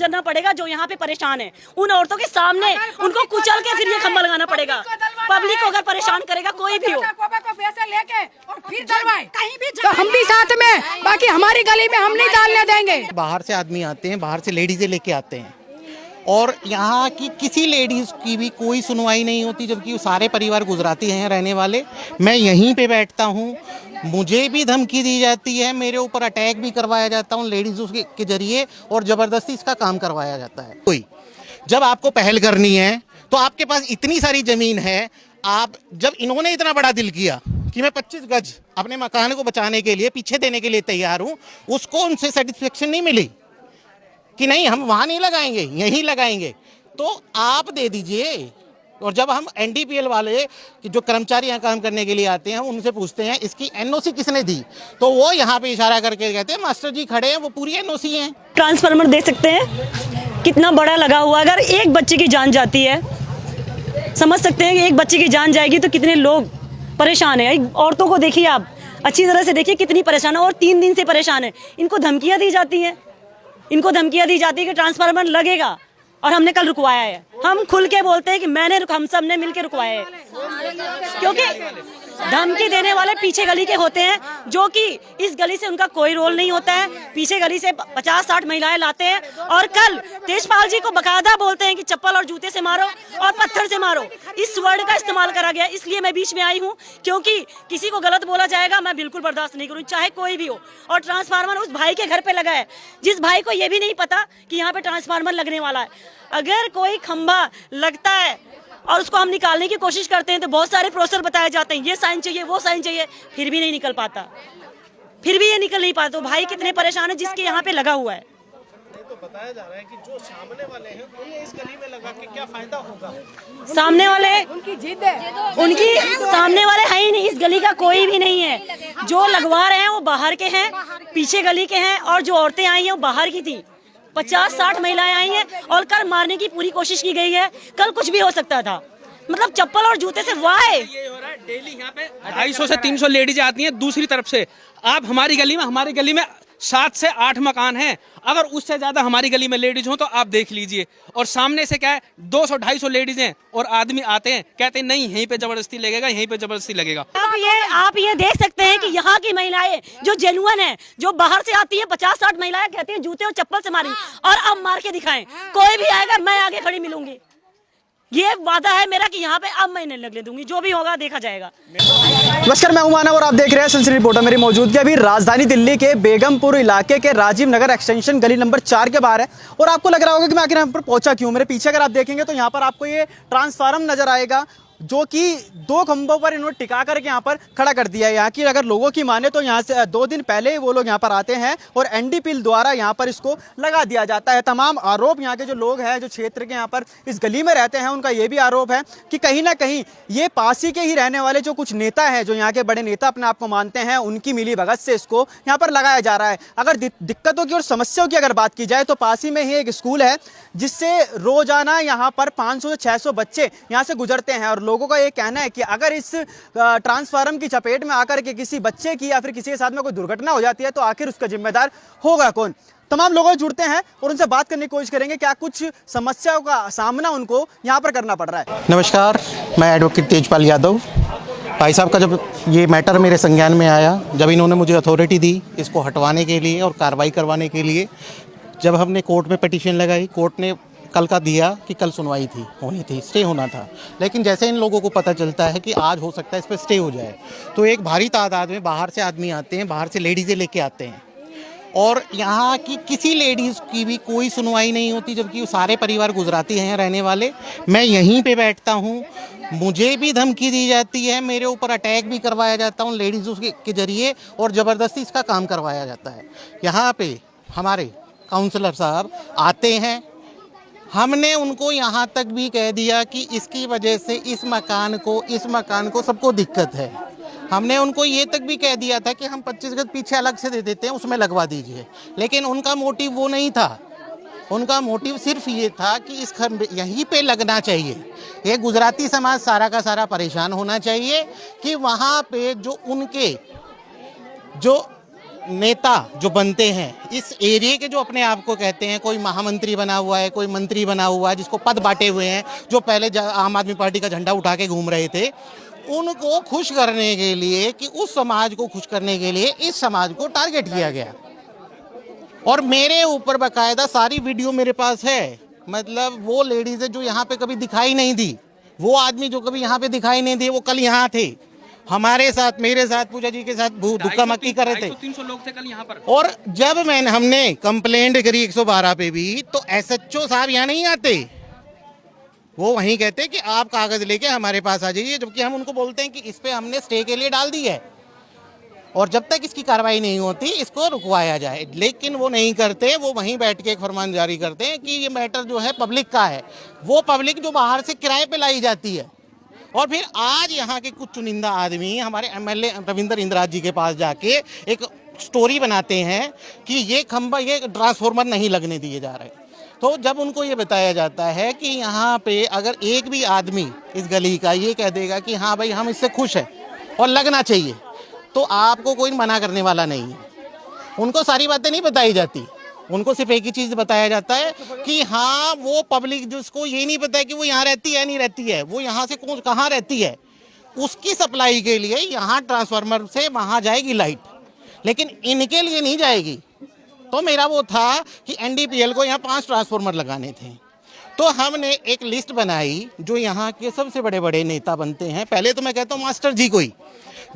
करना पड़ेगा जो यहाँ पे परेशान है। उन औरतों के सामने उनको कुचल के फिर ये खंभा लगाना पड़ेगा। पब्लिक को अगर परेशान करेगा कोई भी हो, लेके और फिर कहीं भी तो हम भी साथ में, बाकी हमारी गली में हम नहीं डालने देंगे। बाहर से आदमी आते हैं, बाहर से लेडीजें लेके आते हैं और यहाँ की किसी लेडीज की भी कोई सुनवाई नहीं होती, जबकि वो सारे परिवार गुजराती हैं रहने वाले। मैं यहीं पे बैठता हूँ, मुझे भी धमकी दी जाती है, मेरे ऊपर अटैक भी करवाया जाता हूँ लेडीज़ों के जरिए और ज़बरदस्ती इसका काम करवाया जाता है। कोई जब आपको पहल करनी है तो आपके पास इतनी सारी ज़मीन है, आप जब इन्होंने इतना बड़ा दिल किया कि मैं 25 गज अपने मकान को बचाने के लिए पीछे देने के लिए तैयार हूँ, उसको उनसे सेटिस्फेक्शन नहीं मिली कि नहीं हम वहाँ नहीं लगाएंगे यहीं लगाएंगे, तो आप दे दीजिए। और जब हम एनडीपीएल वाले कि जो कर्मचारी यहाँ काम करने के लिए आते हैं उनसे पूछते हैं इसकी एनओसी किसने दी, तो वो यहाँ पे इशारा करके कहते हैं मास्टर जी खड़े हैं, वो पूरी एनओसी है। ट्रांसफार्मर देख सकते हैं कितना बड़ा लगा हुआ, अगर एक बच्चे की जान जाती है, समझ सकते हैं कि एक बच्चे की जान जाएगी तो कितने लोग परेशान है। औरतों को देखिए, आप अच्छी तरह से देखिए कितनी परेशान है और 3 दिन से परेशान है। इनको धमकियाँ दी जाती हैं, इनको धमकियाँ दी जाती है कि ट्रांसफार्मर लगेगा और हमने कल रुकवाया है। हम खुल के बोलते हैं कि हम सब ने मिलकर रुकवाया है, क्योंकि धमकी देने वाले पीछे गली के होते हैं, जो कि इस गली से उनका कोई रोल नहीं होता है। पीछे गली से 50-60 महिलाएं लाते हैं और कल तेजपाल जी को बकायदा बोलते हैं कि चप्पल और जूते से मारो और पत्थर से मारो। इस वर्ड का इस्तेमाल करा गया, इसलिए मैं बीच में आई हूँ, क्योंकि किसी को गलत बोला जाएगा मैं बिल्कुल बर्दाश्त नहीं करूँ, चाहे कोई भी हो। और ट्रांसफार्मर उस भाई के घर पे लगा है जिस भाई को ये भी नहीं पता कि यहाँ पे ट्रांसफार्मर लगने वाला है। अगर कोई खंभा लगता है और उसको हम निकालने की कोशिश करते हैं तो बहुत सारे प्रोसेस बताए जाते हैं, ये साइन चाहिए वो साइन चाहिए, फिर भी नहीं निकल पाता, फिर भी ये निकल नहीं पाता। तो भाई कितने परेशान है जिसके यहाँ पे लगा हुआ है। तो बताया जा रहा है कि जो सामने वाले हैं उन्हें इस गली में लगा के क्या फायदा होगा। सामने वाले उनकी जिद है, उनकी सामने वाले है ही नहीं, इस गली का कोई भी नहीं है। जो लगवा रहे हैं वो बाहर के हैं, पीछे गली के हैं, और जो औरतें आई हैं वो बाहर की थी। 50-60 महिलाएं आई हैं और कल मारने की पूरी कोशिश की गई है। कल कुछ भी हो सकता था, मतलब चप्पल और जूते से वाह। ये हो रहा है डेली यहाँ पे 250 से 300 लेडीज आती हैं दूसरी तरफ से। आप हमारी गली में 7 से 8 मकान हैं, अगर उससे ज्यादा हमारी गली में लेडीज हो तो आप देख लीजिए। और सामने से क्या है 200-250 लेडीज हैं और आदमी आते हैं कहते हैं नहीं यहीं पे जबरदस्ती लगेगा, यहीं पे जबरदस्ती लगेगा। आप ये देख सकते हैं कि यहाँ की महिलाएं जो जेन्युइन है, जो बाहर से आती है 50-60 महिलाएं कहती हैं जूते और चप्पल से मारी, और अब मार के दिखाएं। कोई भी आएगा मैं आगे खड़ी मिलूंगी, ये वादा है मेरा कि यहाँ पे अब मैं नहीं लगने दूंगी, जो भी होगा देखा जाएगा। नमस्कार, मैं हूं मानव और आप देख रहे हैं सनसनी रिपोर्टर। मेरी मौजूदगी अभी राजधानी दिल्ली के बेगमपुर इलाके के राजीव नगर एक्सटेंशन गली नंबर 4 के बाहर है। और आपको लग रहा होगा कि मैं आखिर यहाँ पर पहुंचा क्यों। मेरे पीछे अगर आप देखेंगे तो यहाँ पर आपको ये ट्रांसफार्मर नजर आएगा, जो कि 2 खंभों पर इन्होंने टिका करके यहाँ पर खड़ा कर दिया है। यहाँ की अगर लोगों की माने तो यहाँ से 2 दिन पहले वो लोग यहाँ पर आते हैं और एनडीपीएल द्वारा यहाँ पर इसको लगा दिया जाता है। तमाम आरोप यहाँ के जो लोग हैं, जो क्षेत्र के यहाँ पर इस गली में रहते हैं, उनका ये भी आरोप है कि कहीं ना कहीं ये पासी के ही रहने वाले जो कुछ नेता हैं, जो यहाँ के बड़े नेता अपने आप को मानते हैं, उनकी मिलीभगत से इसको यहाँ पर लगाया जा रहा है। अगर दिक्कतों की और समस्याओं की अगर बात की जाए तो पासी में ही एक स्कूल है जिससे रोजाना यहाँ पर 500 से 600 बच्चे यहाँ से गुजरते हैं। और लोगों का ये कहना है कि अगर इस ट्रांसफार्मर की चपेट में आकर के किसी बच्चे की या फिर किसी के साथ में कोई दुर्घटना हो जाती है तो आखिर उसका जिम्मेदार होगा कौन। तमाम लोग जुड़ते हैं और उनसे बात करने की कोशिश करेंगे क्या कुछ समस्याओं का सामना उनको यहाँ पर करना पड़ रहा है। नमस्कार, मैं एडवोकेट तेजपाल यादव। भाई साहब का जब ये मैटर मेरे संज्ञान में आया, जब इन्होंने मुझे अथॉरिटी दी इसको हटवाने के लिए और कार्रवाई करवाने के लिए, जब हमने कोर्ट में पिटीशन लगाई, कोर्ट ने कल का दिया कि कल सुनवाई होनी थी, स्टे होना था। लेकिन जैसे इन लोगों को पता चलता है कि आज हो सकता है इस पर स्टे हो जाए, तो एक भारी तादाद में बाहर से आदमी आते हैं, बाहर से लेडीज़ें लेके आते हैं और यहाँ की किसी लेडीज़ की भी कोई सुनवाई नहीं होती, जबकि वो सारे परिवार गुजराती हैं रहने वाले। मैं यहीं पे बैठता हूँ, मुझे भी धमकी दी जाती है, मेरे ऊपर अटैक भी करवाया जाता हूँ लेडीज़ों के जरिए और ज़बरदस्ती इसका काम करवाया जाता है। यहाँ पे हमारे काउंसलर साहब आते हैं, हमने उनको यहाँ तक भी कह दिया कि इसकी वजह से इस मकान को सबको दिक्कत है। हमने उनको ये तक भी कह दिया था कि हम 25 गज पीछे अलग से दे देते हैं, उसमें लगवा दीजिए। लेकिन उनका मोटिव वो नहीं था, उनका मोटिव सिर्फ ये था कि इस खंभे यहीं पे लगना चाहिए। ये गुजराती समाज सारा का सारा परेशान होना चाहिए कि वहाँ पे जो उनके जो नेता जो बनते हैं इस एरिया के, जो अपने आप को कहते हैं, कोई महामंत्री बना हुआ है, कोई मंत्री बना हुआ है, जिसको पद बांटे हुए हैं, जो पहले आम आदमी पार्टी का झंडा उठा के घूम रहे थे, उनको खुश करने के लिए, कि उस समाज को खुश करने के लिए इस समाज को टारगेट किया गया। और मेरे ऊपर बाकायदा सारी वीडियो मेरे पास है। मतलब वो लेडीज है जो यहाँ पे कभी दिखाई नहीं दी, वो आदमी जो कभी यहाँ पे दिखाई नहीं दिए, वो कल यहाँ थे हमारे साथ, मेरे साथ, पूजा जी के साथ धुक्का मक्की कर रहे थे। 300 लोग थे कल यहाँ पर। और जब हमने कंप्लेंट करी 112 पे भी, तो एसएचओ साहब यहाँ नहीं आते, वो वहीं कहते कि आप कागज लेके हमारे पास आ जाइए, जबकि हम उनको बोलते हैं कि इस पे हमने स्टे के लिए डाल दी है और जब तक इसकी कार्रवाई नहीं होती इसको रुकवाया जाए। लेकिन वो नहीं करते, वो वहीं बैठ के एक फरमान जारी करते हैं कि ये मैटर जो है पब्लिक का है, वो पब्लिक जो बाहर से किराए पे लाई जाती है। और फिर आज यहाँ के कुछ चुनिंदा आदमी हमारे एमएलए रविंद्र इंद्राज जी के पास जाके एक स्टोरी बनाते हैं कि ये खंभा, ये ट्रांसफार्मर नहीं लगने दिए जा रहे। तो जब उनको ये बताया जाता है कि यहाँ पे अगर एक भी आदमी इस गली का ये कह देगा कि हाँ भाई हम इससे खुश हैं और लगना चाहिए, तो आपको कोई मना करने वाला नहीं है। उनको सारी बातें नहीं बताई जाती, उनको सिर्फ एक ही चीज़ बताया जाता है कि हाँ वो पब्लिक जिसको ये नहीं पता है कि वो यहाँ रहती है नहीं रहती है, वो यहाँ से कहाँ रहती है, उसकी सप्लाई के लिए यहाँ ट्रांसफार्मर से वहाँ जाएगी लाइट, लेकिन इनके लिए नहीं जाएगी। तो मेरा वो था कि एनडीपीएल को यहाँ 5 ट्रांसफार्मर लगाने थे। तो हमने एक लिस्ट बनाई जो यहाँ के सबसे बड़े बड़े नेता बनते हैं। पहले तो मैं कहता हूँ मास्टर जी को ही,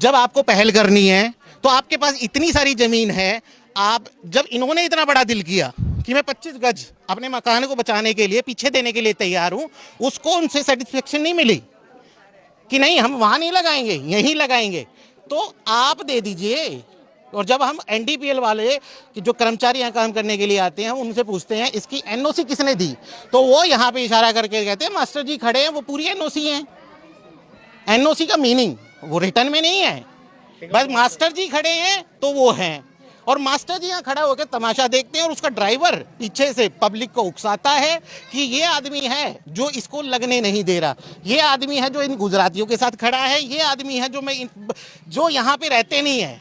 जब आपको पहल करनी है तो आपके पास इतनी सारी ज़मीन है, आप जब इन्होंने इतना बड़ा दिल किया कि मैं 25 गज अपने मकान को बचाने के लिए पीछे देने के लिए तैयार हूँ, उसको उनसे सेटिस्फेक्शन नहीं मिली कि नहीं हम वहाँ नहीं लगाएंगे यहीं लगाएंगे, तो आप दे दीजिए। और जब हम एनडीपीएल वाले कि जो कर्मचारी यहाँ काम करने के लिए आते हैं उनसे पूछते हैं इसकी एनओसी किसने दी, तो वो यहाँ पे इशारा करके कहते हैं मास्टर जी खड़े हैं, वो पूरी एनओसी है। एनओसी का मीनिंग वो रिटर्न में नहीं है, बस मास्टर जी खड़े हैं तो वो हैं। और मास्टर जी यहाँ खड़ा होकर तमाशा देखते हैं और उसका ड्राइवर पीछे से पब्लिक को उकसाता है कि ये आदमी है जो इसको लगने नहीं दे रहा, ये आदमी है जो इन गुजरातियों के साथ खड़ा है, ये आदमी है जो यहाँ पे रहते नहीं है,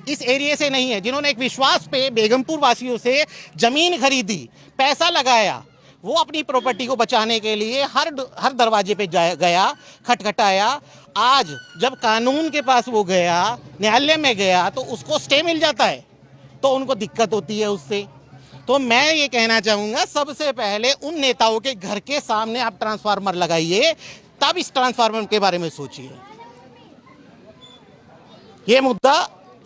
इस एरिया से नहीं है, जिन्होंने एक विश्वास पे बेगमपुर वासियों से ज़मीन खरीदी, पैसा लगाया, वो अपनी प्रॉपर्टी को बचाने के लिए हर दरवाजे पे गया, खटखटाया। आज जब कानून के पास वो गया, न्यायालय में गया, तो उसको स्टे मिल जाता है, तो उनको दिक्कत होती है उससे। तो मैं ये कहना चाहूँगा सबसे पहले उन नेताओं के घर के सामने आप ट्रांसफार्मर लगाइए, तब इस ट्रांसफार्मर के बारे में सोचिए। ये मुद्दा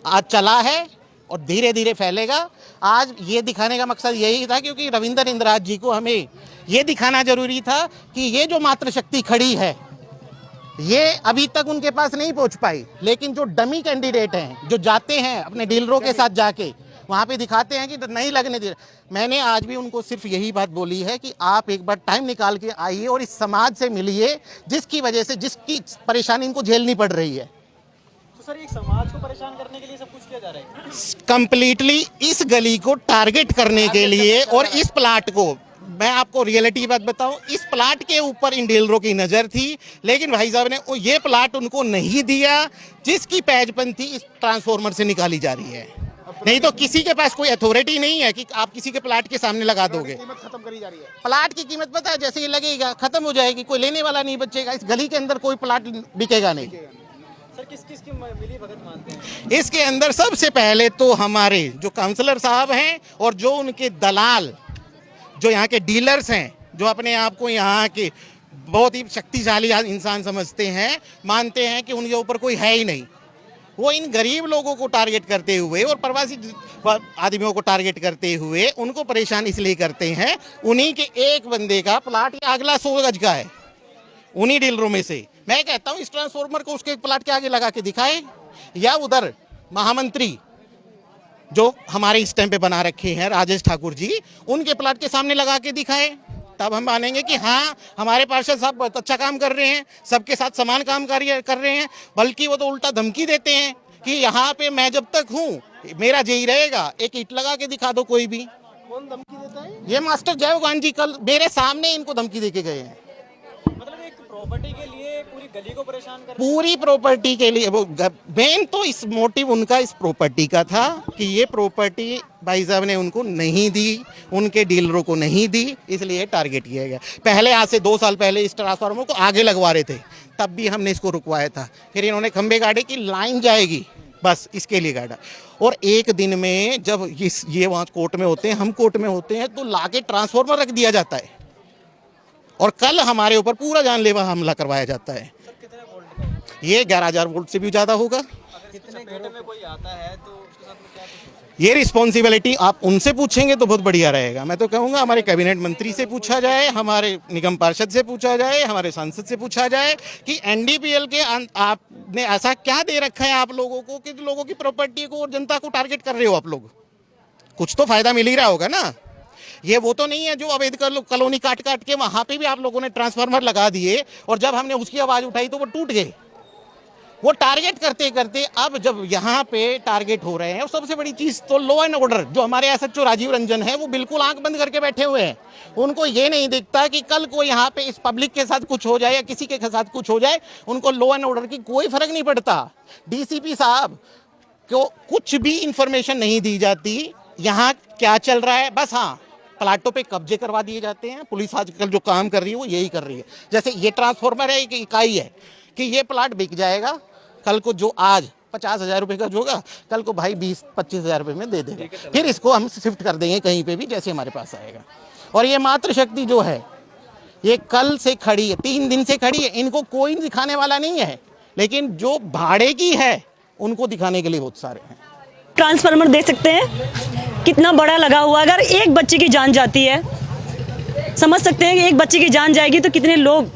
आज चला है और धीरे धीरे फैलेगा। आज ये दिखाने का मकसद यही था क्योंकि रविंद्र इंद्राज जी को हमें ये दिखाना जरूरी था कि ये जो मातृशक्ति खड़ी है ये अभी तक उनके पास नहीं पहुंच पाई, लेकिन जो डमी कैंडिडेट हैं जो जाते हैं अपने डीलरों के साथ जाके वहाँ पे दिखाते हैं कि नहीं लगने दे। मैंने आज भी उनको सिर्फ यही बात बोली है कि आप एक बार टाइम निकाल के आइए और इस समाज से मिलिए जिसकी वजह से जिसकी परेशानी इनको झेलनी पड़ रही है। सर एक समाज को परेशान करने के लिए सब कुछ किया जा रहा है, कंप्लीटली इस गली को टारगेट करने के लिए। और इस प्लाट को मैं आपको रियलिटी बात बताऊं, इस प्लाट के ऊपर इन डीलरों की नज़र थी, लेकिन भाई साहब ने ये प्लाट उनको नहीं दिया जिसकी पैजपन थी इस ट्रांसफार्मर से निकाली जा रही है। नहीं तो किसी के पास कोई अथॉरिटी नहीं है कि आप किसी के प्लाट के सामने लगा दोगे। कीमत खत्म करी जा रही है। प्लाट की कीमत पता है, जैसे ही लगेगा खत्म हो जाएगी, कोई लेने वाला नहीं बचेगा, इस गली के अंदर कोई प्लाट बिकेगा नहीं। सर किस किस की मिली भगत मानते हैं? इसके अंदर सबसे पहले तो हमारे जो काउंसलर साहब हैं और जो उनके दलाल, जो यहाँ के डीलर्स हैं, जो अपने आप को यहाँ के बहुत ही शक्तिशाली इंसान समझते हैं, मानते हैं कि उनके ऊपर कोई है ही नहीं, वो इन गरीब लोगों को टारगेट करते हुए और प्रवासी आदमियों को टारगेट करते हुए उनको परेशान इसलिए करते हैं। उन्हीं के एक बंदे का प्लाट अगला 100 गज का है, उन्हीं डीलरों में से। मैं कहता हूँ इस ट्रांसफार्मर को उसके प्लाट के आगे लगा के दिखाए, या उधर महामंत्री जो हमारे इस टाइम पे बना रखे हैं राजेश ठाकुर जी, उनके प्लाट के सामने लगा के दिखाए, तब हम मानेंगे कि हाँ हमारे पार्षद साहब बहुत अच्छा काम कर रहे हैं, सबके साथ समान काम कर रहे हैं। बल्कि वो तो उल्टा धमकी देते हैं कि यहाँ पे मैं जब तक हूँ मेरा यही रहेगा, एक ईंट लगा के दिखा दो कोई भी। कौन धमकी देता है? ये मास्टर जयगान जी कल मेरे सामने इनको धमकी दे के गए हैं। मतलब एक प्रॉपर्टी के लिए पूरी गली को परेशान कर पूरी प्रॉपर्टी के लिए। वो मेन तो इस मोटिव उनका इस प्रॉपर्टी का था कि ये प्रॉपर्टी भाई साहब ने उनको नहीं दी, उनके डीलरों को नहीं दी, इसलिए टारगेट किया गया। पहले आज से 2 साल पहले इस ट्रांसफार्मर को आगे लगवा रहे थे, तब भी हमने इसको रुकवाया था। फिर इन्होंने खंबे गाड़े की लाइन जाएगी, बस इसके लिए गाड़ा। और एक दिन में जब ये वहाँ कोर्ट में होते हैं, हम कोर्ट में होते हैं, तो लाके ट्रांसफार्मर रख दिया जाता है और कल हमारे ऊपर पूरा जानलेवा हमला करवाया जाता है। ये 11,000 वोल्ट से भी ज़्यादा होगा। कितने घंटे में कोई आता है तो उसके साथ में क्या कुछ ये रिस्पॉन्सिबिलिटी आप उनसे पूछेंगे तो बहुत बढ़िया रहेगा। मैं तो कहूँगा हमारे कैबिनेट मंत्री से पूछा जाए, हमारे निगम पार्षद से पूछा जाए, हमारे सांसद से पूछा जाए कि एनडीपीएल के आपने ऐसा क्या दे रखा है आप लोगों को कि लोगों की प्रॉपर्टी को और जनता को टारगेट कर रहे हो आप लोग। कुछ तो फायदा मिल ही रहा होगा ना। ये वो तो नहीं है जो अवैध कॉलोनी काट काट के वहाँ पे भी आप लोगों ने ट्रांसफार्मर लगा दिए और जब हमने उसकी आवाज़ उठाई तो वो टूट गए। वो टारगेट करते करते अब जब यहाँ पे टारगेट हो रहे हैं, सबसे बड़ी चीज़ तो लॉ एंड ऑर्डर, जो हमारे एसएचओ राजीव रंजन है वो बिल्कुल आंख बंद करके बैठे हुए हैं। उनको ये नहीं दिखता कि कल को यहाँ पे इस पब्लिक के साथ कुछ हो जाए या किसी के साथ कुछ हो जाए, उनको लॉ एंड ऑर्डर की कोई फर्क नहीं पड़ता। डीसीपी साहब को कुछ भी इंफॉर्मेशन नहीं दी जाती यहाँ क्या चल रहा है। बस हाँ, प्लाटों पे कब्जे करवा दिए जाते हैं। पुलिस आजकल जो काम कर रही है वो यही कर रही है। जैसे ये ट्रांसफार्मर है, एक इकाई है कि ये प्लाट बिक जाएगा, कल को जो आज 50,000 रुपये का जो होगा, कल को भाई 20-25 हज़ार रुपये में दे देगा, फिर इसको हम शिफ्ट कर देंगे कहीं पे भी जैसे हमारे पास आएगा। और ये मातृशक्ति जो है ये कल से खड़ी है, 3 दिन से खड़ी है, इनको कोई दिखाने वाला नहीं है, लेकिन जो भाड़े की है उनको दिखाने के लिए बहुत सारे हैं। ट्रांसफार्मर देख सकते हैं कितना बड़ा लगा हुआ है। अगर एक बच्चे की जान जाती है, समझ सकते हैं कि एक बच्चे की जान जाएगी तो कितने लोग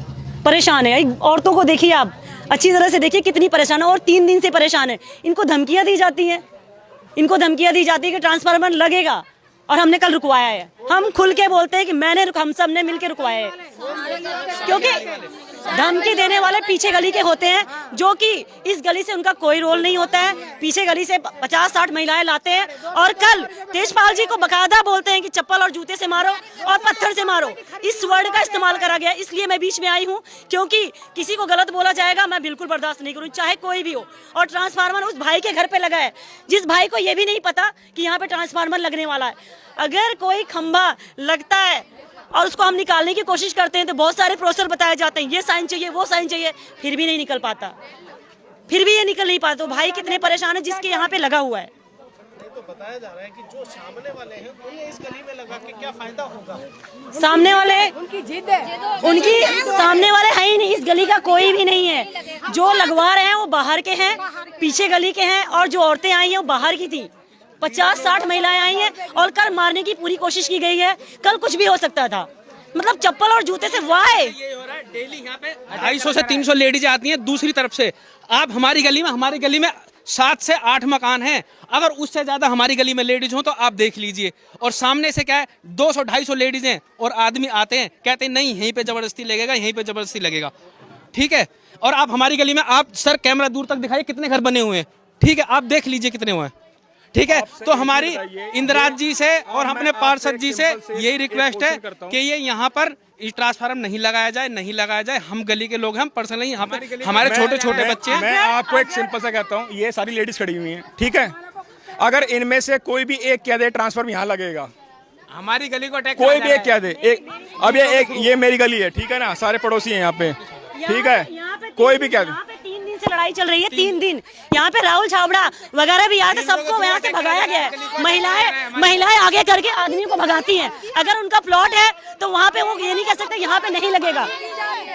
परेशान हैं। औरतों को देखिए आप, अच्छी तरह से देखिए कितनी परेशान है और 3 दिन से परेशान है। इनको धमकियां दी जाती हैं, इनको धमकियां दी जाती है कि ट्रांसफार्मर लगेगा और हमने कल रुकवाया है। हम खुल के बोलते हैं कि हम सब ने मिलकर रुकवाया है, क्योंकि धमकी देने वाले पीछे गली के होते हैं, जो कि इस गली से उनका कोई रोल नहीं होता है। पीछे गली से 50-60 महिलाएं लाते हैं और कल तेजपाल जी को बकायदा बोलते हैं कि चप्पल और जूते से मारो और पत्थर से मारो। इस वर्ड का इस्तेमाल करा गया, इसलिए मैं बीच में आई हूँ, क्योंकि किसी को गलत बोला जाएगा मैं बिल्कुल बर्दाश्त नहीं करूँ, चाहे कोई भी हो। और ट्रांसफार्मर उस भाई के घर पे लगा है जिस भाई को ये भी नहीं पता कि यहाँ पे ट्रांसफार्मर लगने वाला है। अगर कोई खंभा लगता है और उसको हम निकालने की कोशिश करते हैं तो बहुत सारे प्रोसेस बताए जाते हैं, ये साइन चाहिए, वो साइन चाहिए, फिर भी नहीं निकल पाता, फिर भी ये निकल नहीं पाता। तो भाई कितने परेशान है जिसके यहाँ पे लगा हुआ है। तो बताया जा रहा है कि जो सामने वाले हैं उन्हें इस गली में लगा के क्या फायदा होगा। सामने वाले उनकी जिद है, उनकी सामने वाले है ही नहीं, इस गली का कोई भी नहीं है। जो लगवा रहे हैं वो बाहर के हैं, पीछे गली के हैं, और जो औरतें आई हैं वो बाहर की थी। 50-60 महिलाएं आई हैं और कल मारने की पूरी कोशिश की गई है। कल कुछ भी हो सकता था, मतलब चप्पल और जूते से वाह। ये हो रहा है डेली यहाँ पे 250 से 300 लेडीज आती हैं दूसरी तरफ से। आप हमारी गली में 7 से 8 मकान हैं। अगर उससे ज्यादा हमारी गली में लेडीज हो तो आप देख लीजिए। और सामने से क्या है, 200-250 लेडीज हैं और आदमी आते हैं, कहते हैं नहीं यहीं पे जबरदस्ती लगेगा, यहीं पे जबरदस्ती लगेगा। ठीक है, और आप हमारी गली में, आप सर कैमरा दूर तक दिखाइए कितने घर बने हुए हैं। ठीक है, आप देख लीजिए कितने हुए हैं। ठीक है, तो हमारी इंदिराज जी से और अपने पार्षद जी से यही रिक्वेस्ट है कि ये यहाँ पर ट्रांसफार्मर नहीं लगाया जाए, नहीं लगाया जाए। हम गली के लोग हैं, हम पर्सनली यहाँ पे हमारे छोटे छोटे बच्चे हैं। मैं आपको एक सिंपल सा कहता हूँ, ये सारी लेडीज खड़ी हुई हैं, ठीक है, अगर इनमें से कोई भी एक कह दे ट्रांसफार्मर यहाँ लगेगा, हमारी गली को अटैक कोई भी एक कह दे, एक अब ये मेरी गली है, ठीक है ना, सारे पड़ोसी हैं यहाँ पे, ठीक है, कोई भी कह दे। 3 दिन से लड़ाई चल रही है, 3 दिन। यहाँ पे राहुल छाबड़ा वगैरह भी आए थे, सबको यहाँ से भगाया गया है। महिलाएं आगे करके आदमी को भगाती हैं। अगर उनका प्लॉट है तो वहाँ पे वो ये नहीं कह सकते यहाँ पे नहीं लगेगा।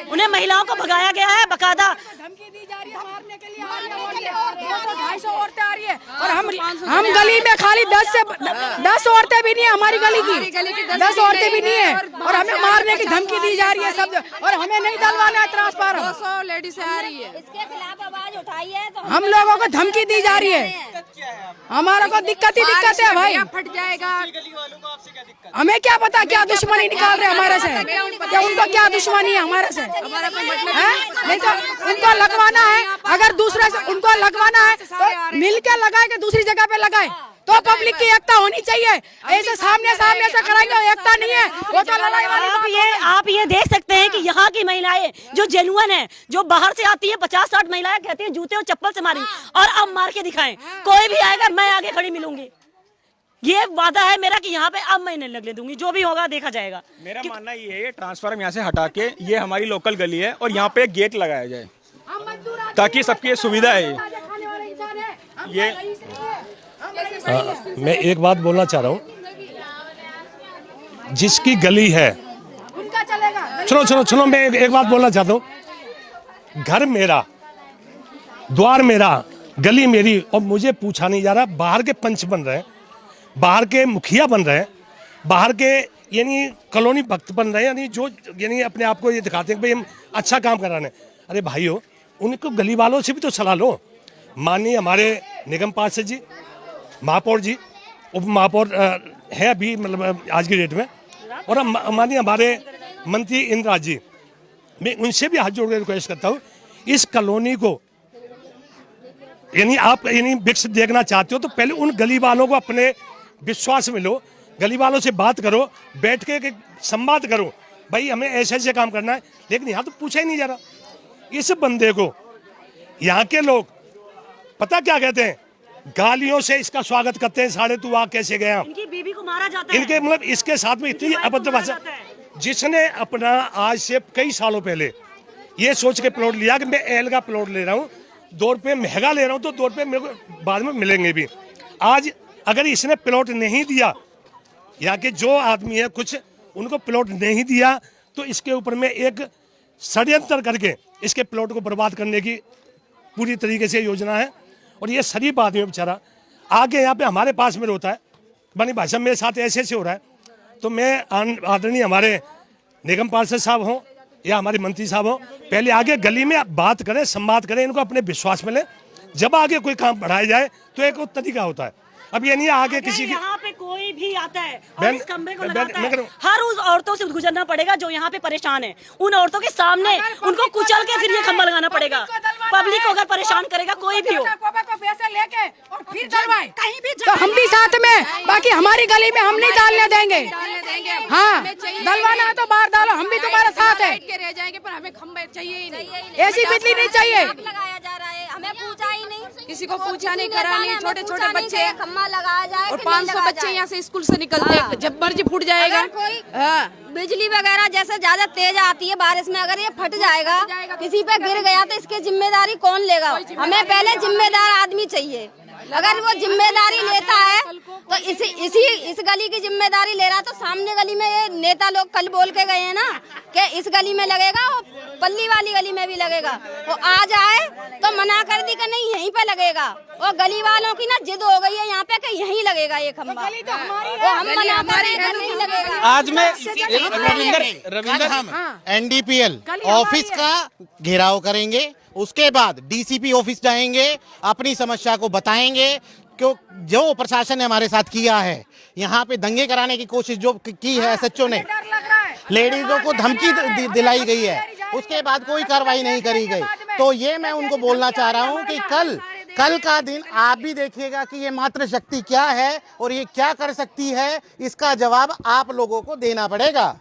उन्हें महिलाओं को भगाया गया है, बकायदा धमकी दी जा रही है मारने के लिए। 200-250 औरतें आ रही है और हम गली में खाली 10 औरतें भी नहीं है, हमारी गली की 10 औरतें भी नहीं है और हमें मारने की धमकी दी जा रही है सब, और हमें नहीं डलवाना है ट्रांसफार्मर। 200 लेडीज आ रही है, इसके खिलाफ आवाज उठाई है तो हम लोगों को धमकी दी जा रही है। हमारा को दिक्कत है भाई, फट जाएगा। हमें क्या पता क्या दुश्मनी निकाल रहे हमारे से, क्या उनको क्या दुश्मनी है हमारे से, नहीं तो उनको लगवाना है। अगर दूसरे से उनको लगवाना है तो मिल के लगाए कि दूसरी जगह पे लगाए, तो पब्लिक की एकता होनी चाहिए। ऐसे सामने से कराएंगे, एकता नहीं है, वो तो लड़ाई वाली बात होगी। आप ये देख सकते हैं कि यहाँ की महिलाएं जो जेन्युइन है, जो बाहर से आती है, 50-60 महिलाएं कहती हैं जूते और चप्पल से मारी, और अब मार के दिखाएं, कोई भी आएगा मैं आगे खड़ी मिलूंगी। ये वादा है मेरा कि यहाँ पे अब मैं नहीं लगने दूंगी, जो भी होगा देखा जाएगा। मेरा मानना ये है, ट्रांसफार्मर यहाँ से हटा के ये हमारी लोकल गली है और यहाँ पे एक गेट लगाया जाए ताकि सबकी सुविधा है। ये मैं एक बात बोलना चाह रहा हूँ, जिसकी गली है, उनका चलेगा। सुनो, मैं एक बात बोलना चाहता हूँ। घर मेरा, द्वार मेरा, गली मेरी, और मुझे पूछा नहीं जा रहा। बाहर के पंच बन रहे हैं, बाहर के मुखिया बन रहे हैं, बाहर के यानी कॉलोनी भक्त बन रहे हैं, यानी जो यानी अपने आप को ये दिखाते हैं कि भाई हम अच्छा काम कर रहे हैं। अरे भाइयों, उनको गली वालों से भी तो सलाह लो। माननीय हमारे निगम पार्षद जी, महापौर जी, उप महापौर है अभी मतलब आज की डेट में, और माननीय हमारे मंत्री इंद्राज जी, मैं उनसे भी हाथ जोड़ कर रिक्वेस्ट करता हूँ, इस कॉलोनी को यानी आप यानी विकसित देखना चाहते हो तो पहले उन गली वालों को अपने विश्वास में लो, गली वालों से बात करो, बैठ के संवाद करो, भाई हमें ऐसे ऐसे काम करना है। लेकिन यहाँ तो पूछा ही नहीं जा रहा। इस बंदे को यहाँ के लोग पता क्या कहते हैं, गालियों से इसका स्वागत करते हैं। साढ़े तू आ कैसे गया, इनकी बीबी को मारा जाता है, इनके मतलब इसके साथ में इतनी अभद्र भाषा। जिसने अपना आज से कई सालों पहले ये सोच के प्लॉट लिया कि मैं एल का प्लॉट ले रहा हूँ, 2 रुपये महंगा ले रहा हूँ तो 2 रुपये मेरे को बाद में मिलेंगे भी। आज अगर इसने प्लॉट नहीं दिया, यहाँ के जो आदमी है कुछ उनको प्लॉट नहीं दिया, तो इसके ऊपर में एक षड्यंत्र करके इसके प्लॉट को बर्बाद करने की पूरी तरीके से योजना है। और ये शरीफ आदमी बेचारा आगे यहाँ पे हमारे पास में रोता है, बनी भाई साहब मेरे साथ ऐसे ऐसे हो रहा है। तो मैं आदरणीय हमारे निगम पार्षद साहब हों या हमारे मंत्री साहब हों, पहले आगे गली में बात करें, संवाद करें, इनको अपने विश्वास में लें। जब आगे कोई काम बढ़ाया जाए तो एक तरीका होता है। अब ये नहीं आगे किसी की यहाँ पे कोई भी आता है और बहन- इस खंबे को बहन- लगाता मैं है, करूं- हर उस औरतों से गुजरना पड़ेगा जो यहाँ पे परेशान है। उन औरतों के सामने उनको कुचल के फिर ये खंबा लगाना पड़ेगा। पब्लिक को अगर परेशान करेगा कोई भी हो, को पैसे लेके और फिर डलवाए कहीं भी, तो हम भी साथ में, बाकी हमारी गली में हम नहीं डालने देंगे। हाँ, डलवाना है तो बाहर डालो, हम भी तुम्हारे साथ है। रह जाएंगे पर हमें खंबे चाहिए ही नहीं। ऐसी बिजली नहीं चाहिए। लगाया जा रहा है, हमें पूछा ही नहीं, किसी को पूछा नहीं, करा नहीं। छोटे छोटे बच्चे खम्मा लगाया जाए और 500 बच्चे यहाँ से स्कूल से निकलते हैं, जब मर्जी फूट जाएगा। अगर कोई बिजली वगैरह जैसे ज्यादा तेज आती है बारिश में, अगर ये फट जाएगा, किसी पे गिर गया तो इसकी जिम्मेदारी कौन लेगा? हमें पहले जिम्मेदार आदमी चाहिए। अगर वो जिम्मेदारी लेता है तो इस गली की जिम्मेदारी ले रहा, तो सामने गली में ये नेता लोग कल बोल के गए हैं ना कि इस गली में लगेगा और पल्ली वाली गली में भी लगेगा। वो आज आए तो मना कर दी कि नहीं यहीं पे लगेगा, और गली वालों की ना जिद हो गई है यहाँ पे कि यहीं लगेगा ये खंबा। वो हम मना कर रहे हैं नहीं लगेगा। आज मैं कल हम एनडीपीएल ऑफिस का घेराव करेंगे, उसके बाद डीसीपी ऑफिस जाएंगे, अपनी समस्या को बताएंगे। क्यों जो प्रशासन ने हमारे साथ किया है, यहाँ पे दंगे कराने की कोशिश जो की है एसएचओ ने, लेडीजों को धमकी दिलाई गई है, उसके बाद कोई कार्रवाई नहीं करी गई। तो ये मैं उनको बोलना चाह रहा हूँ कि कल का दिन आप भी देखिएगा कि ये मातृ शक्ति क्या है और ये क्या कर सकती है, इसका जवाब आप लोगों को देना पड़ेगा।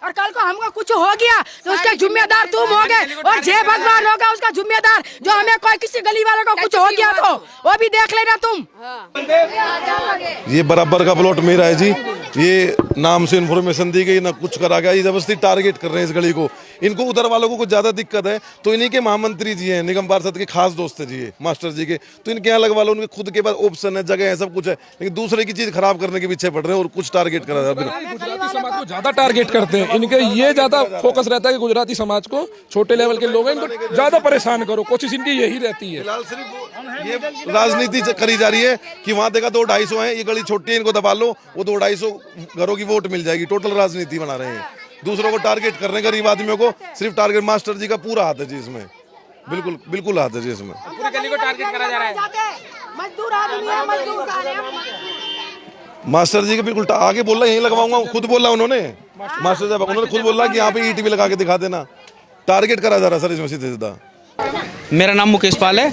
और कल को हमको कुछ हो गया तो उसका जिम्मेदार तुम होगे, और जय भगवान होगा उसका जिम्मेदार। जो हमें कोई किसी गली वालों को कुछ हो गया तो वो भी देख लेना तुम। ये बराबर का प्लॉट मेरा है जी, ये नाम से इन्फॉर्मेशन दी गई ना कुछ करा गया, ये जबरदस्ती टारगेट कर रहे हैं इस गली को। इनको उधर वालों को कुछ ज्यादा दिक्कत है तो इन्हीं के महामंत्री जी हैं, निगम पार्षद के खास दोस्त है जी ये मास्टर जी के, तो इनके यहाँ लगवा लो, उनके खुद के पास ऑप्शन है, जगह है, सब कुछ है, लेकिन दूसरे की चीज खराब करने के पीछे पड़ रहे हैं और कुछ टारगेट करा रहा है। गुजराती समाज को ज्यादा टारगेट करते हैं, इनके ये ज्यादा फोकस रहता है कि गुजराती समाज को, छोटे लेवल के लोग हैं, इनको ज्यादा परेशान करो, कोशिश इनकी यही रहती है। फिलहाल सिर्फ ये राजनीति करी जा रही है कि वहाँ देखा 200-250 है, ये गली छोटी है, इनको दबा लो, वो 200-250 घरों की वोट मिल जाएगी। टोटल राजनीति बना रहे हैं, दूसरों को टारगेट करने, गरीब आदमियों को सिर्फ टारगेट। मास्टर जी का पूरा हाथ है जी इसमें, बिल्कुल बिल्कुल हाथ है जी इसमें। पूरी गली को टारगेट करा जा रहा है। मजदूर आदमी है, मजदूर मास्टर जी के बिल्कुल आगे बोला यहीं लगवाऊंगा, खुद बोला उन्होंने, मास्टर साहब उन्होंने खुद बोला कि यहाँ पे ईटीवी लगा के दिखा देना। टारगेट करा जा रहा सर इसमें सीधे सीधा। मेरा नाम मुकेश पाल है।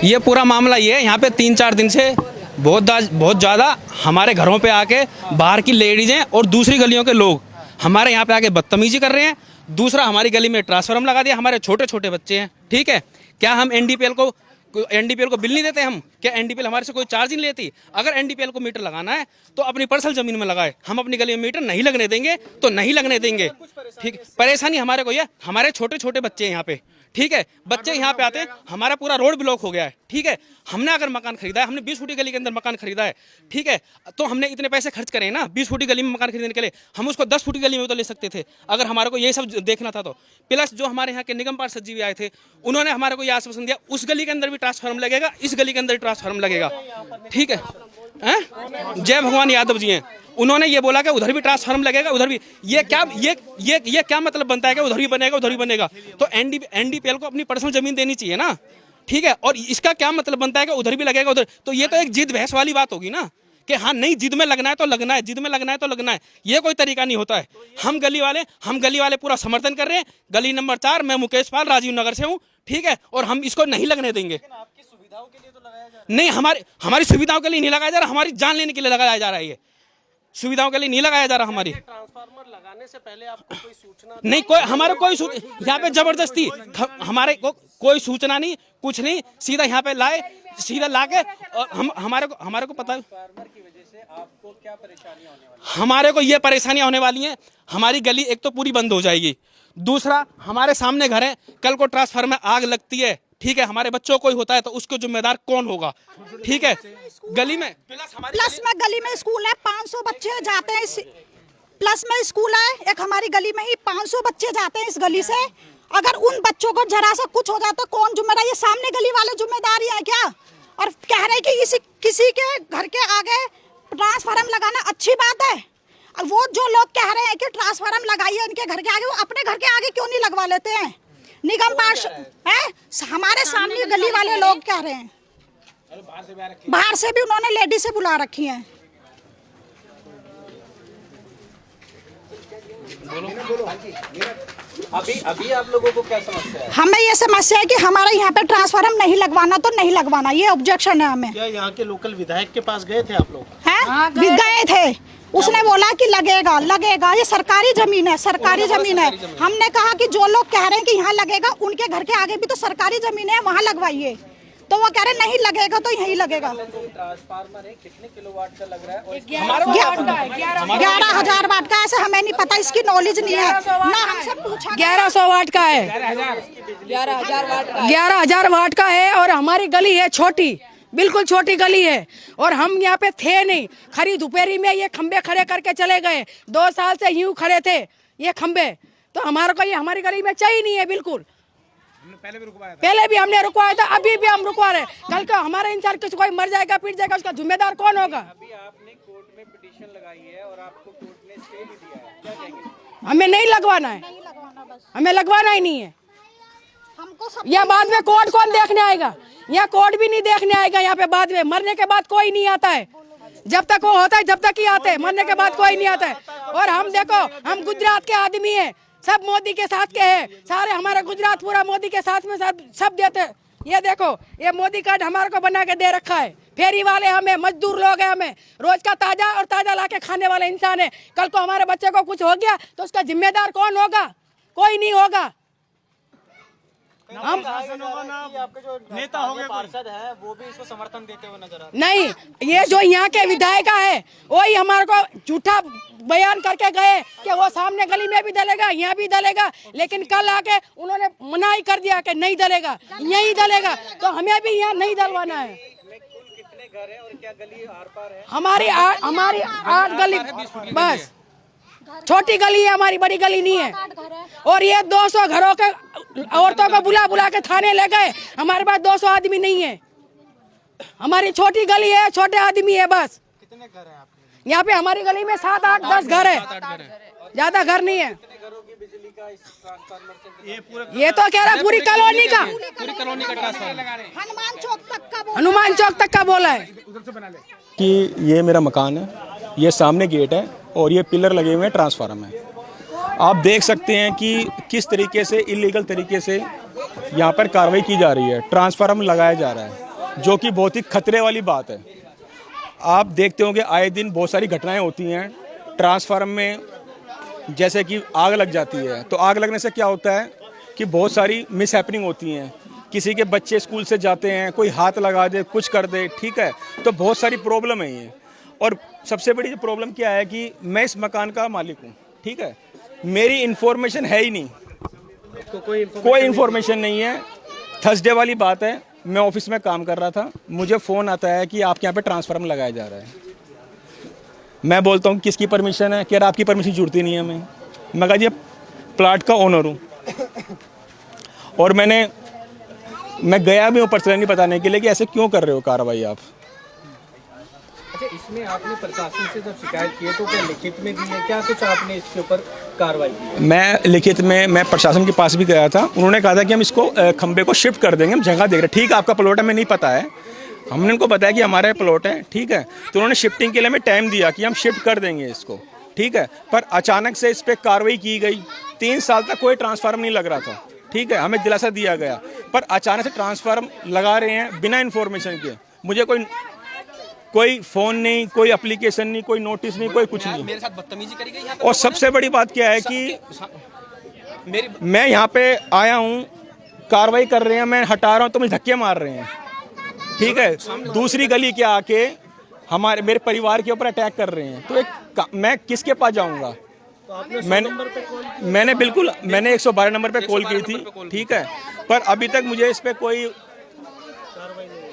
ये पूरा मामला ये है, यहाँ पे 3-4 दिन से बहुत ज़्यादा हमारे घरों पे आके बाहर की लेडीज़ें और दूसरी गलियों के लोग हमारे यहाँ पे आके बदतमीजी कर रहे हैं। दूसरा, हमारी गली में ट्रांसफार्मर लगा दिया, हमारे छोटे छोटे बच्चे हैं, ठीक है। क्या हम एनडीपीएल को बिल नहीं देते हम? क्या एनडीपीएल हमारे से कोई चार्ज नहीं लेती? अगर एनडीपीएल को मीटर लगाना है तो अपनी पर्सनल जमीन में लगाए, हम अपनी गली में मीटर नहीं लगने देंगे तो नहीं लगने देंगे, ठीक। परेशानी हमारे को ये, हमारे छोटे छोटे बच्चे हैं यहाँ पे, ठीक है। बच्चे यहाँ पे आते हैं, हमारा पूरा रोड ब्लॉक हो गया है, ठीक है। हमने अगर मकान खरीदा है, हमने 20 फुटी गली के अंदर मकान खरीदा है, ठीक है, तो हमने इतने पैसे खर्च करे ना 20 फुटी गली में मकान खरीदने के लिए, हम उसको 10 फुटी गली में तो ले सकते थे अगर हमारे को ये सब देखना था तो। प्लस जो हमारे यहाँ के निगम पार्षद जी भी आए थे, उन्होंने हमारे को ये आश्वासन दिया उस गली के अंदर भी ट्रांसफार्मर लगेगा, इस गली के अंदर भी ट्रांसफार्मर लगेगा, ठीक है। जय भगवान यादव जी हैं, उन्होंने ये बोला कि उधर भी ट्रांसफार्मर लगेगा, उधर भी। ये क्या मतलब बनता है कि उधर भी बनेगा उधर भी बनेगा? तो एनडीपीएल को अपनी पर्सनल जमीन देनी चाहिए ना, ठीक है। और इसका क्या मतलब बनता है कि उधर भी लगेगा उधर? तो ये तो एक जिद बहस वाली बात होगी ना कि हाँ नहीं, जिद में लगना है तो लगना है, जिद में लगना है तो लगना है। ये कोई तरीका नहीं होता है। हम गली वाले पूरा समर्थन कर रहे हैं। गली नंबर 4, मैं मुकेश पाल राजीव नगर से हूँ, ठीक है, और हम इसको नहीं लगने देंगे। नहीं, हमारी सुविधाओं के लिए नहीं लगाया जा रहा, हमारी जान लेने के लिए लगाया जा रहा है। ये सुविधाओं के लिए नहीं लगाया जा रहा। हमारी ट्रांसफार्मर लगाने से पहले आपको कोई सूचना नहीं, कोई हमारे कोई यहाँ पे जबरदस्ती हमारे को कोई सूचना नहीं, कुछ नहीं, सीधा यहाँ पे लाए, सीधा लाके हमारे को पता है की वजह से आपको क्या परेशानियां होने वाली? हमारे को ये परेशानियां होने वाली हैं। हमारी गली एक तो पूरी बंद हो जाएगी, दूसरा हमारे सामने घर है, कल को ट्रांसफार्मर में आग लगती है, ठीक है, हमारे बच्चों को ही होता है तो उसको जिम्मेदार कौन होगा, ठीक है। गली में प्लस में गली में स्कूल है, 500 बच्चे जाते हैं, प्लस में स्कूल है एक हमारी गली में ही, 500 बच्चे जाते हैं इस गली से। अगर उन बच्चों को जरा सा कुछ हो जाता तो कौन जिम्मेदार? ये सामने गली वाले जिम्मेदार है क्या? और कह रहे कि किसी के घर के आगे ट्रांसफार्मर लगाना अच्छी बात है, और वो जो लोग कह रहे हैं कि ट्रांसफार्मर लगाइए इनके घर के आगे, वो अपने घर के आगे क्यों नहीं लगवा लेते हैं? निगम पार्षद है, हमारे सामने गली वाले लोग कह रहे हैं, बाहर से भी उन्होंने लेडी से बुला रखी है। अभी आप लोगों को क्या समस्या है? हमें ये समस्या है कि हमारे यहाँ पे ट्रांसफार्मर नहीं लगवाना तो नहीं लगवाना, ये ऑब्जेक्शन है हमें। क्या यहाँ के लोकल विधायक के पास गए थे आप लोग? हैं? गए थे, उसने बोला कि लगेगा, ये सरकारी जमीन है, सरकारी जमीन है। हमने कहा कि जो लोग कह रहे हैं कि यहाँ लगेगा, उनके घर के आगे भी तो सरकारी जमीन है, वहाँ लगवाइए। तो वो कह रहे नहीं लगेगा तो यहीं लगेगा। ट्रांसफार्मर है, कितने किलोवाट का लग रहा है? और 11,000 वाट का, ऐसे हमें नहीं पता, इसकी नॉलेज नहीं है ना, हमसे पूछा। 1100 वाट का है, 11,000 वाट का है। और हमारी गली है छोटी, बिल्कुल छोटी गली है, और हम यहाँ पे थे नहीं। खरी दोपहरी में ये खंबे खड़े करके चले गए, 2 साल से यूं खड़े थे ये खंबे। तो हमारे को ये हमारी गली में चाहिए नहीं है बिल्कुल। पहले भी हमने रुकवाया था, अभी भी हम रुकवा रहे। कल को हमारे इंचार्ज किसी कोई मर जाएगा, पीट जाएगा, उसका जिम्मेदार कौन होगा? अभी आपने कोर्ट में पिटीशन लगाई है और आपको कोर्ट ने स्टे भी दिया है, क्या कहेंगे? हमें नहीं लगवाना है, हमें लगवाना ही नहीं है। या बाद में कोर्ट कौन देखने आएगा? यहाँ कोर्ट भी नहीं देखने आएगा यहाँ पे, बाद में मरने के बाद कोई नहीं आता है। जब तक वो होता है जब तक ही आते हैं, मरने के बाद कोई नहीं आता है। और हम देखो, हम गुजरात के आदमी हैं, सब मोदी के साथ के हैं, सारे हमारा गुजरात पूरा मोदी के साथ में सब देते। ये देखो, ये मोदी कार्ड हमारे को बना के दे रखा है। फेरी वाले हमें, मजदूर लोग हैं, हमें रोज का ताजा लाके खाने वाले इंसान है। कल को हमारे बच्चे को कुछ हो गया तो उसका जिम्मेदार कौन होगा? कोई नहीं होगा। हम आपके जो नेता होंगे, पार्षद है, वो भी इसको समर्थन देते हुए नजर आ रहे नहीं, ये जो यहाँ के विधायक है वही हमारे को झूठा बयान करके गए कि वो सामने गली में भी डलेगा, यहाँ भी डलेगा, लेकिन कल आके उन्होंने मना ही कर दिया कि नहीं डलेगा, यहीं डलेगा। तो हमें भी यहाँ नहीं डलवाना है। कितने घर है और क्या गली आर पार है? हमारी 8 गली, बस छोटी गली है हमारी, बड़ी गली नहीं है। और ये 200 घरों के औरतों को बुला के थाने ले गए। हमारे पास 200 आदमी नहीं है, हमारी छोटी गली है, छोटे आदमी है बस। कितने घर है आपके? यहाँ पे हमारी गली में 7, 8, 10 घर है, ज्यादा घर नहीं है। बिजली का इस ट्रांसफार्मर से ये तो कह रहा पूरी कॉलोनी का ट्रांसफार्मर, हनुमान चौक तक का बोला है कि ये मेरा मकान है, ये सामने गेट है और ये पिलर लगे हुए हैं ट्रांसफार्मर में। आप देख सकते हैं कि किस तरीके से इलीगल तरीके से यहाँ पर कार्रवाई की जा रही है। ट्रांसफार्मर लगाया जा रहा है, जो कि बहुत ही खतरे वाली बात है। आप देखते होंगे आए दिन बहुत सारी घटनाएं होती हैं ट्रांसफार्मर में, जैसे कि आग लग जाती है। तो आग लगने से क्या होता है कि बहुत सारी मिस हैपनिंग होती हैं। किसी के बच्चे स्कूल से जाते हैं, कोई हाथ लगा दे, कुछ कर दे, ठीक है, तो बहुत सारी प्रॉब्लम है ये। और सबसे बड़ी जो प्रॉब्लम क्या है कि मैं इस मकान का मालिक हूँ, ठीक है, मेरी इन्फॉर्मेशन है ही नहीं, कोई इन्फॉर्मेशन नहीं है। थर्सडे वाली बात है, मैं ऑफिस में काम कर रहा था, मुझे फ़ोन आता है कि आपके यहाँ पे ट्रांसफार्मर लगाया जा रहा है। मैं बोलता हूँ किसकी परमिशन है? कह रहा आपकी परमिशन जरूरत ही नहीं है। मैं कहा जी प्लाट का ओनर हूँ, और मैं गया भी हूँ पर्सनली बताने के लिए कि ऐसे क्यों कर रहे हो कार्रवाई आप। अच्छा, इसमें आपने प्रशासन से जब शिकायत की है तो क्या लिखित में दी है, क्या कुछ आपने इसके ऊपर कार्रवाई की? मैं लिखित में मैं प्रशासन के पास भी गया था, उन्होंने कहा था कि हम इसको खंबे को शिफ्ट कर देंगे, हम जगह देख रहे हैं। ठीक है, आपका प्लॉट है, मैं नहीं पता है, हमने उनको बताया कि हमारा प्लॉट है, ठीक है, तो उन्होंने शिफ्टिंग के लिए हमें टाइम दिया कि हम शिफ्ट कर देंगे इसको, ठीक है। पर अचानक से इस पर कार्रवाई की गई। 3 साल तक कोई ट्रांसफार्मर नहीं लग रहा था, ठीक है, हमें दिलासा दिया गया, पर अचानक से ट्रांसफार्मर लगा रहे हैं बिना इन्फॉर्मेशन के। मुझे कोई फ़ोन नहीं, कोई एप्लीकेशन नहीं, कोई नोटिस नहीं, कोई कुछ नहीं। मेरे साथ बदतमीजी करी गई। और सबसे बड़ी बात क्या है कि मैं यहाँ पे आया हूँ, कार्रवाई कर रहे हैं, मैं हटा रहा हूँ तो मुझे धक्के मार रहे हैं, ठीक है। दूसरी गली के आके मेरे परिवार के ऊपर अटैक कर रहे हैं, तो मैं किसके पास जाऊँगा? मैंने 112 नंबर पे कॉल की थी, ठीक है, पर अभी तक मुझे इस पे कोई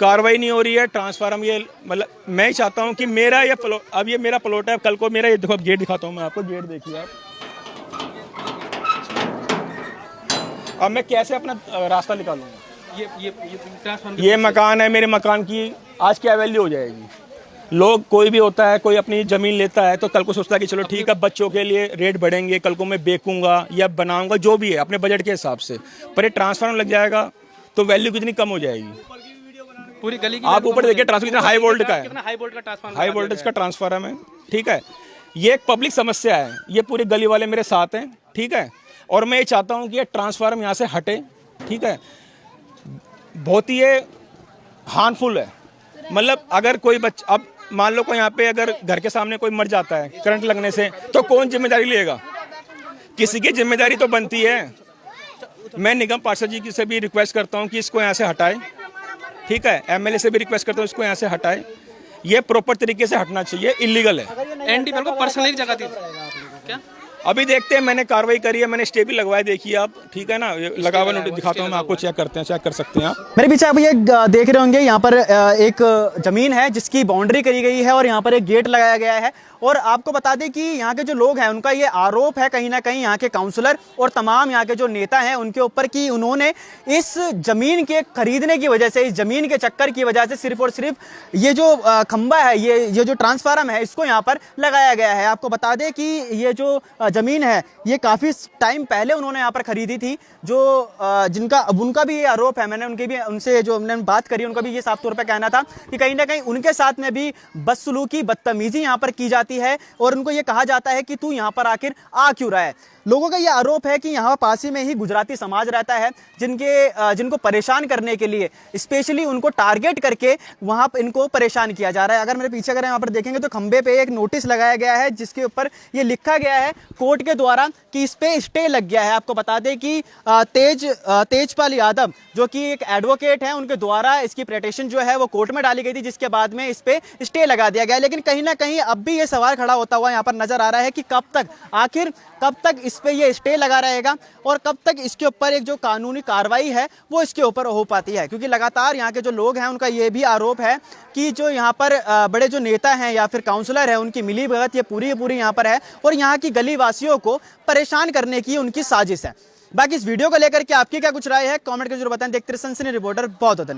कार्रवाई नहीं हो रही है। ट्रांसफार्मर ये मतलब मैं ही चाहता हूँ कि मेरा ये प्लॉट, अब ये मेरा प्लॉट है, कल को मेरा ये देखो गेट दिखाता हूँ मैं आपको, गेट देखिए आप। अब मैं कैसे अपना रास्ता निकालूंगा? ये मकान है, मेरे मकान की आज क्या वैल्यू हो जाएगी? लोग कोई भी होता है, कोई अपनी ज़मीन लेता है तो कल को सोचता है कि चलो ठीक है बच्चों के लिए रेट बढ़ेंगे, कल को मैं बेचूंगा या बनाऊंगा, जो भी है अपने बजट के हिसाब से। पर ये ट्रांसफार्मर लग जाएगा तो वैल्यू कितनी कम हो जाएगी। पूरी गली की आप ऊपर देखिए ट्रांसफार्मर कितना हाई वोल्ट का है, कितना हाई वोल्ट का ट्रांसफार्मर, हाई वोल्टेज का ट्रांसफार्मर है, ठीक है। ये एक पब्लिक समस्या है, ये पूरी गली वाले मेरे साथ हैं, ठीक है, और मैं ये चाहता हूँ कि ये ट्रांसफार्मर यहाँ से हटे, ठीक है। बहुत ही ये हार्मफुल है, मतलब अगर कोई बच्चा, अब मान लो कोई यहाँ पे अगर घर के सामने कोई मर जाता है करंट लगने से, तो कौन जिम्मेदारी लेगा? किसी की जिम्मेदारी तो बनती है। मैं निगम पार्षद जी से भी रिक्वेस्ट करता हूँ कि इसको यहाँ से हटाए, ठीक है, एमएलए से भी रिक्वेस्ट करता हूँ इसको यहाँ से हटाए। ये प्रॉपर तरीके से हटना चाहिए, इलीगल है। एनडीपीएल को पर्सनली जगह दी क्या? अभी देखते हैं, मैंने कार्रवाई करी है, मैंने स्टे भी लगवाया, देखिए आप, ठीक है ना, लगा हुआ नोटिस दिखाता हूँ मैं आपको, चेक करते हैं, चेक कर सकते हैं आप। मेरे पीछे आप ये देख रहे होंगे, यहाँ पर एक जमीन है जिसकी बाउंड्री करी गई है और यहाँ पर एक गेट लगाया गया है। और आपको बता दें कि यहाँ के जो लोग हैं उनका ये आरोप है कहीं ना कहीं यहाँ के काउंसलर और तमाम यहाँ के जो नेता हैं उनके ऊपर कि उन्होंने इस जमीन के खरीदने की वजह से, इस जमीन के चक्कर की वजह से सिर्फ और सिर्फ ये जो खंबा है, ये जो ट्रांसफार्मर है, इसको यहाँ पर लगाया गया है। आपको बता दें कि ये जो जमीन है ये काफ़ी टाइम पहले उन्होंने यहाँ पर खरीदी थी, जो उनका भी ये आरोप है। मैंने उनसे जो हमने बात करी, उनका भी ये साफ तौर पर कहना था कि कहीं ना कहीं उनके साथ में भी बदसलूकी, बदतमीजी यहाँ पर की जाती है और उनको ये कहा जाता है कि तू यहाँ पर आखिर आ क्यों रहा है। लोगों का ये आरोप है कि यहाँ पास ही में ही गुजराती समाज रहता है, जिनको परेशान करने के लिए स्पेशली उनको टारगेट करके वहाँ पर इनको परेशान किया जा रहा है। अगर मेरे पीछे अगर यहाँ पर देखेंगे तो खंबे पे एक नोटिस लगाया गया है जिसके ऊपर ये लिखा गया है कोर्ट के द्वारा कि इस पे स्टे लग गया है। आपको बता दें कि तेजपाल यादव जो कि एक एडवोकेट हैं, उनके द्वारा इसकी पिटीशन जो है वो कोर्ट में डाली गई थी, जिसके बाद में इस पे स्टे लगा दिया गया। लेकिन कहीं ना कहीं अब भी ये सवाल खड़ा होता हुआ यहाँ पर नजर आ रहा है कि कब तक इस पे ये स्टे लगा रहेगा और कब तक इसके ऊपर एक जो कानूनी कार्रवाई है वो इसके ऊपर हो पाती है। क्योंकि लगातार यहाँ के जो लोग हैं उनका ये भी आरोप है कि जो यहाँ पर बड़े जो नेता हैं या फिर काउंसलर है, उनकी मिलीभगत ये पूरी यहाँ पर है और यहाँ की गली वासियों को परेशान करने की उनकी साजिश है। बाकी इस वीडियो को लेकर के आपकी क्या कुछ राय है, कमेंट करके जरूर बताएं। देखते रहिए सनसनी रिपोर्टर, बहुत होता है।